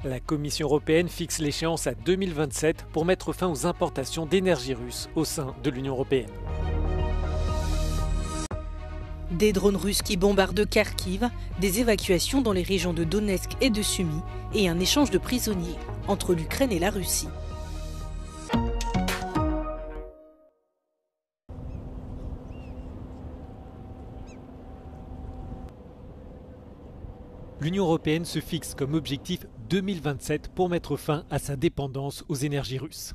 La Commission européenne fixe l'échéance à 2027 pour mettre fin aux importations d'énergie russe au sein de l'Union européenne. Des drones russes qui bombardent Kharkiv, des évacuations dans les régions de Donetsk et de Sumy et un échange de prisonniers entre l'Ukraine et la Russie. L'Union européenne se fixe comme objectif 2027 pour mettre fin à sa dépendance aux énergies russes.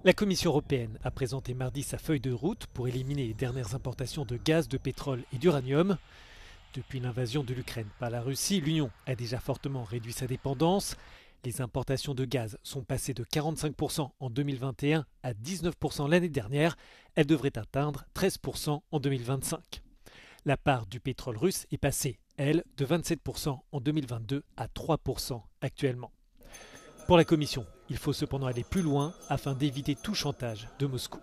La Commission européenne a présenté mardi sa feuille de route pour éliminer les dernières importations de gaz, de pétrole et d'uranium. Depuis l'invasion de l'Ukraine par la Russie, l'Union a déjà fortement réduit sa dépendance. Les importations de gaz sont passées de 45% en 2021 à 19% l'année dernière. Elles devraient atteindre 13% en 2025. La part du pétrole russe est passée, elle, de 27% en 2022 à 3% actuellement. Pour la Commission, il faut cependant aller plus loin afin d'éviter tout chantage de Moscou.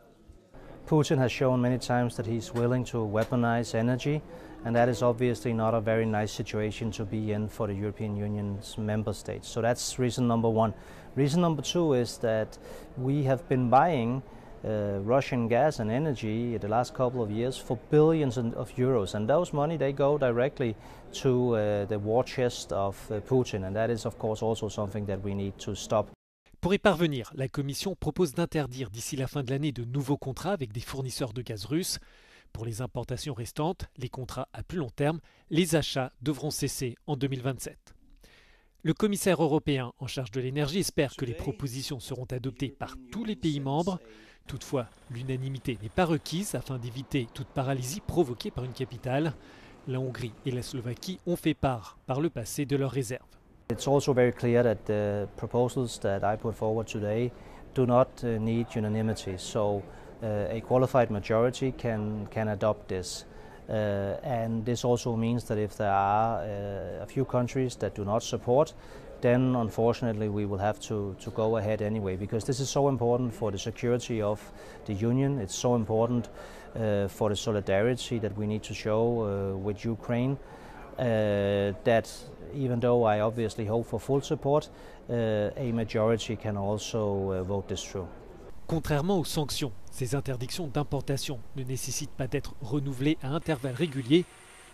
Putin has shown many times that he's willing to weaponize energy, and that is obviously not a very nice situation to be in for the European Union's member states. So that's reason number one. Reason number two is that we have been buying Russian gas and energy the last couple of years for billions of euros, and those money they go directly to the war chest of Putin, and that is of course also something that we need to stop. Pour y parvenir, la Commission propose d'interdire d'ici la fin de l'année de nouveaux contrats avec des fournisseurs de gaz russes. Pour les importations restantes, les contrats à plus long terme, les achats devront cesser en 2027. Le commissaire européen en charge de l'énergie espère que les propositions seront adoptées par tous les pays membres. Toutefois, l'unanimité n'est pas requise afin d'éviter toute paralysie provoquée par une capitale. La Hongrie et la Slovaquie ont fait part par le passé de leurs réserves. It's also very clear that the proposals that I put forward today do not need unanimity, so a qualified majority can adopt this. And this also means that if there are a few countries that do not support, then unfortunately we will have to go ahead anyway, because this is so important for the security of the Union. It's so important for the solidarity that we need to show with Ukraine, that even though I obviously hope for full support, a majority can also vote this through. Contrairement aux sanctions, ces interdictions d'importation ne nécessitent pas d'être renouvelées à intervalles réguliers,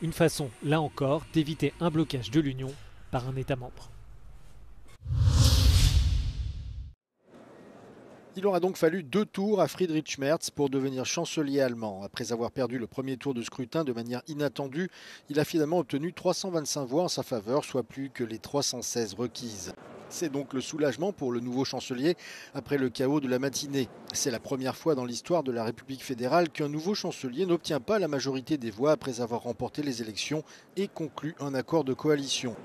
une façon, là encore, d'éviter un blocage de l'Union par un État membre. Il aura donc fallu 2 tours à Friedrich Merz pour devenir chancelier allemand. Après avoir perdu le premier tour de scrutin de manière inattendue, il a finalement obtenu 325 voix en sa faveur, soit plus que les 316 requises. C'est donc le soulagement pour le nouveau chancelier après le chaos de la matinée. C'est la première fois dans l'histoire de la République fédérale qu'un nouveau chancelier n'obtient pas la majorité des voix après avoir remporté les élections et conclu un accord de coalition.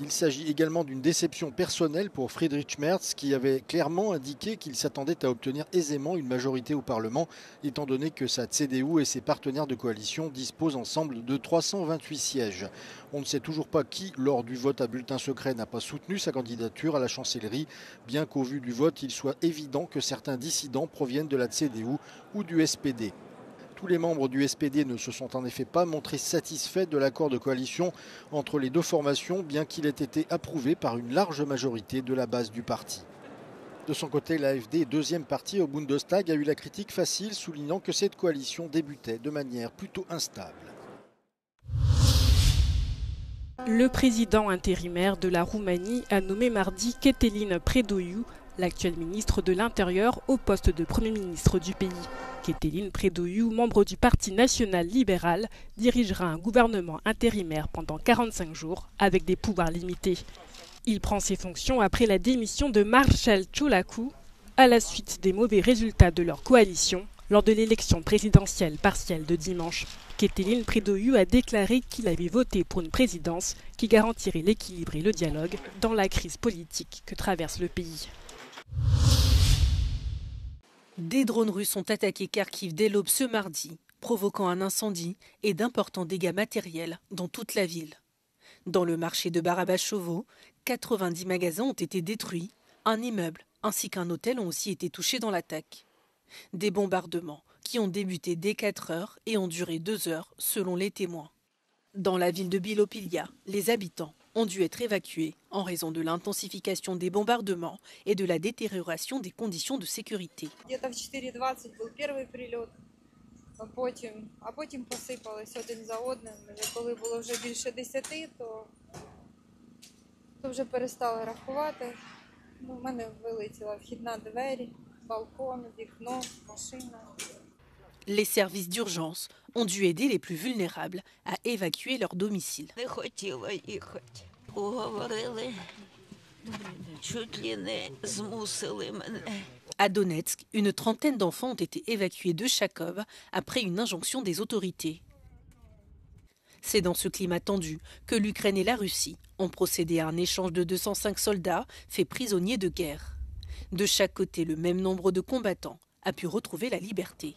Il s'agit également d'une déception personnelle pour Friedrich Merz qui avait clairement indiqué qu'il s'attendait à obtenir aisément une majorité au Parlement étant donné que sa CDU et ses partenaires de coalition disposent ensemble de 328 sièges. On ne sait toujours pas qui, lors du vote à bulletin secret, n'a pas soutenu sa candidature à la chancellerie, bien qu'au vu du vote, il soit évident que certains dissidents proviennent de la CDU ou du SPD. Tous les membres du SPD ne se sont en effet pas montrés satisfaits de l'accord de coalition entre les deux formations, bien qu'il ait été approuvé par une large majorité de la base du parti. De son côté, l'AfD, deuxième parti au Bundestag, a eu la critique facile, soulignant que cette coalition débutait de manière plutôt instable. Le président intérimaire de la Roumanie a nommé mardi Cătălin Predoiu, l'actuel ministre de l'Intérieur, au poste de Premier ministre du pays. Cătălin Predoiu, membre du Parti national libéral, dirigera un gouvernement intérimaire pendant 45 jours avec des pouvoirs limités. Il prend ses fonctions après la démission de Marcel Ciolacu à la suite des mauvais résultats de leur coalition lors de l'élection présidentielle partielle de dimanche. Cătălin Predoiu a déclaré qu'il avait voté pour une présidence qui garantirait l'équilibre et le dialogue dans la crise politique que traverse le pays. Des drones russes ont attaqué Kharkiv dès l'aube ce mardi, provoquant un incendie et d'importants dégâts matériels dans toute la ville. Dans le marché de Barabachovo, 90 magasins ont été détruits, un immeuble ainsi qu'un hôtel ont aussi été touchés dans l'attaque. Des bombardements qui ont débuté dès 4 heures et ont duré 2 heures selon les témoins. Dans la ville de Bilopilia, les habitants ont dû être évacués en raison de l'intensification des bombardements et de la détérioration des conditions de sécurité. Потім посипались один за одним. Коли було вже більше 10, то вже перестали рахувати. У мене вилетіла вхідна двері, балкон, вікно, машина. Les services d'urgence ont dû aider les plus vulnérables à évacuer leur domicile. Не хотіла їхати. Уговорили. Чуть ли не змусили мене. À Donetsk, une trentaine d'enfants ont été évacués de Chakov après une injonction des autorités. C'est dans ce climat tendu que l'Ukraine et la Russie ont procédé à un échange de 205 soldats faits prisonniers de guerre. De chaque côté, le même nombre de combattants a pu retrouver la liberté.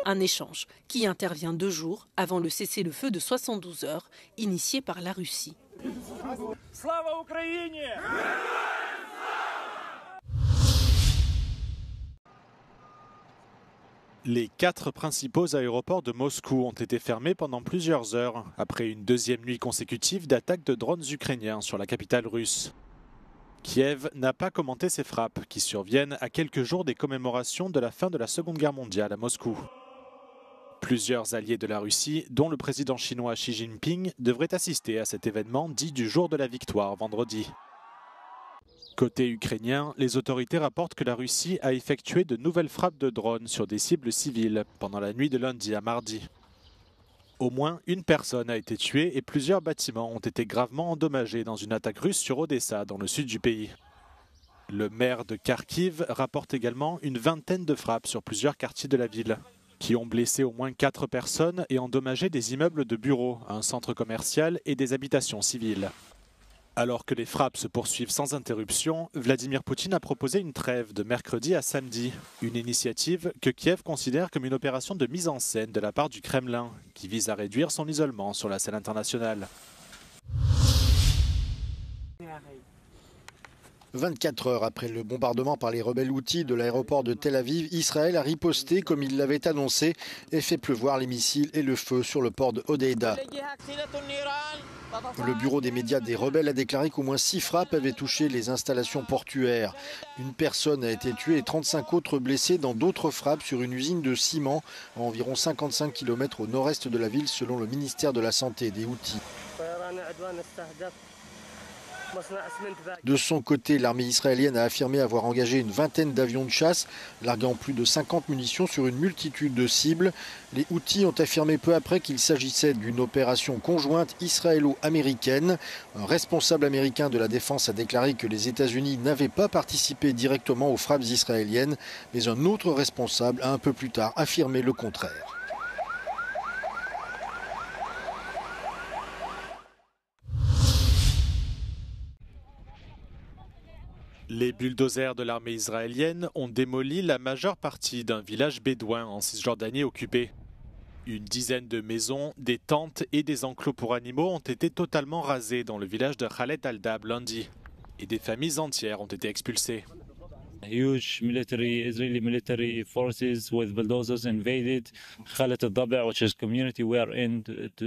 Un échange qui intervient 2 jours avant le cessez-le-feu de 72 heures initié par la Russie. Слава Україні! Les 4 principaux aéroports de Moscou ont été fermés pendant plusieurs heures, après une deuxième nuit consécutive d'attaques de drones ukrainiens sur la capitale russe. Kiev n'a pas commenté ces frappes, qui surviennent à quelques jours des commémorations de la fin de la Seconde Guerre mondiale à Moscou. Plusieurs alliés de la Russie, dont le président chinois Xi Jinping, devraient assister à cet événement dit du jour de la victoire vendredi. Côté ukrainien, les autorités rapportent que la Russie a effectué de nouvelles frappes de drones sur des cibles civiles pendant la nuit de lundi à mardi. Au moins une personne a été tuée et plusieurs bâtiments ont été gravement endommagés dans une attaque russe sur Odessa, dans le sud du pays. Le maire de Kharkiv rapporte également une vingtaine de frappes sur plusieurs quartiers de la ville, qui ont blessé au moins 4 personnes et endommagé des immeubles de bureaux, un centre commercial et des habitations civiles. Alors que les frappes se poursuivent sans interruption, Vladimir Poutine a proposé une trêve de mercredi à samedi, une initiative que Kiev considère comme une opération de mise en scène de la part du Kremlin, qui vise à réduire son isolement sur la scène internationale. 24 heures après le bombardement par les rebelles houthis de l'aéroport de Tel Aviv, Israël a riposté comme il l'avait annoncé et fait pleuvoir les missiles et le feu sur le port de Hodeïda. Le bureau des médias des rebelles a déclaré qu'au moins 6 frappes avaient touché les installations portuaires. Une personne a été tuée et 35 autres blessées dans d'autres frappes sur une usine de ciment à environ 55 km au nord-est de la ville selon le ministère de la Santé des Houthis. De son côté, l'armée israélienne a affirmé avoir engagé une vingtaine d'avions de chasse, larguant plus de 50 munitions sur une multitude de cibles. Les Houthis ont affirmé peu après qu'il s'agissait d'une opération conjointe israélo-américaine. Un responsable américain de la défense a déclaré que les États-Unis n'avaient pas participé directement aux frappes israéliennes, mais un autre responsable a un peu plus tard affirmé le contraire. Les bulldozers de l'armée israélienne ont démoli la majeure partie d'un village bédouin en Cisjordanie occupé. Une dizaine de maisons, des tentes et des enclos pour animaux ont été totalement rasés dans le village de Khalet al-Dab lundi. Et des familles entières ont été expulsées. Huge Israeli military forces with bulldozers invaded Khalet al-Dab, which is community we are in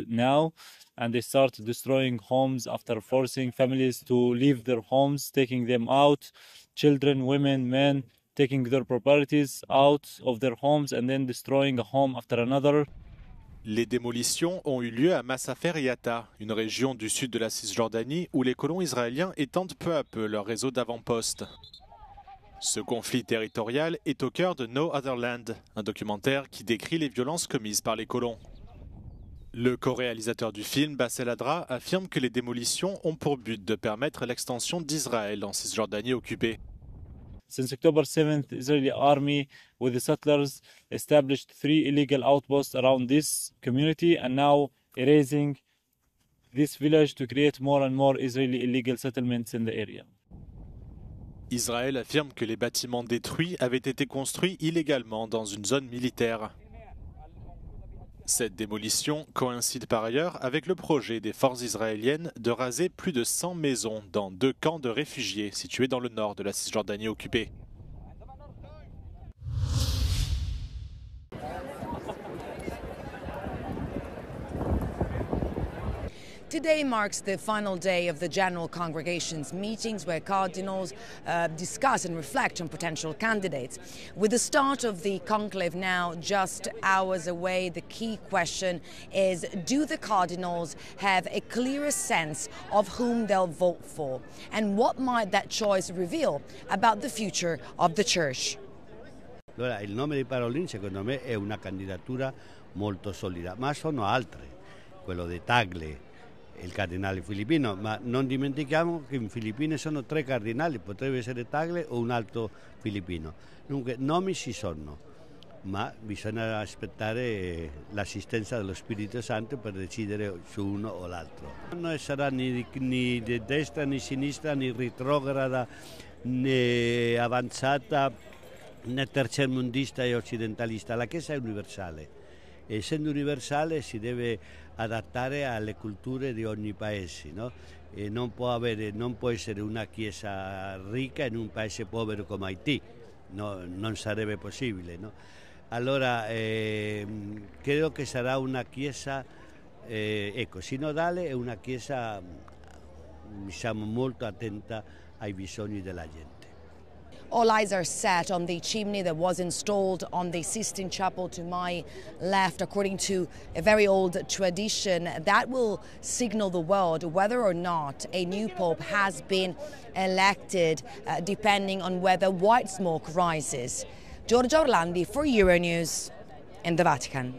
now. And they start destroying homes after forcing families to leave their homes, taking them out, children, women, men, taking their properties out of their homes and then destroying a home after another. Les démolitions ont eu lieu à Masafer Yatta, une région du sud de la Cisjordanie où les colons israéliens étendent peu à peu leur réseau d'avant-postes. Ce conflit territorial est au cœur de No Other Land, un documentaire qui décrit les violences commises par les colons. Le co-réalisateur du film, Bassel Adra, affirme que les démolitions ont pour but de permettre l'extension d'Israël en Cisjordanie occupée. Since October 7th, the Israeli army with the settlers established 3 illegal outposts around this community and now erasing this village to create more and more Israeli illegal settlements in the area. Israël affirme que les bâtiments détruits avaient été construits illégalement dans une zone militaire. Cette démolition coïncide par ailleurs avec le projet des forces israéliennes de raser plus de 100 maisons dans 2 camps de réfugiés situés dans le nord de la Cisjordanie occupée. Today marks the final day of the General Congregation's meetings where cardinals discuss and reflect on potential candidates. With the start of the conclave now just hours away, the key question is, do the cardinals have a clearer sense of whom they'll vote for? And what might that choice reveal about the future of the Church? Allora, il nome di Parolin secondo me è una candidatura molto solida, ma sono altre, quello di Tagle, il cardinale filippino, ma non dimentichiamo che in Filippine sono 3 cardinali, potrebbe essere Tagle o un altro filippino. Dunque nomi ci sono, ma bisogna aspettare l'assistenza dello Spirito Santo per decidere su uno o l'altro. Non sarà ni di destra ni sinistra, ni retrograda, né avanzata, né tercermundista e occidentalista. La Chiesa è universale. Essendo universale si deve adattare alle culture di ogni paese, no? E non può essere una chiesa ricca in un paese povero come Haiti, no, non sarebbe possibile, no? Allora credo che sarà una chiesa sinodale e una chiesa diciamo molto attenta ai bisogni della gente. All eyes are set on the chimney that was installed on the Sistine Chapel to my left. According to a very old tradition, that will signal the world whether or not a new pope has been elected, depending on whether white smoke rises. Giorgia Orlandi for Euronews in the Vatican.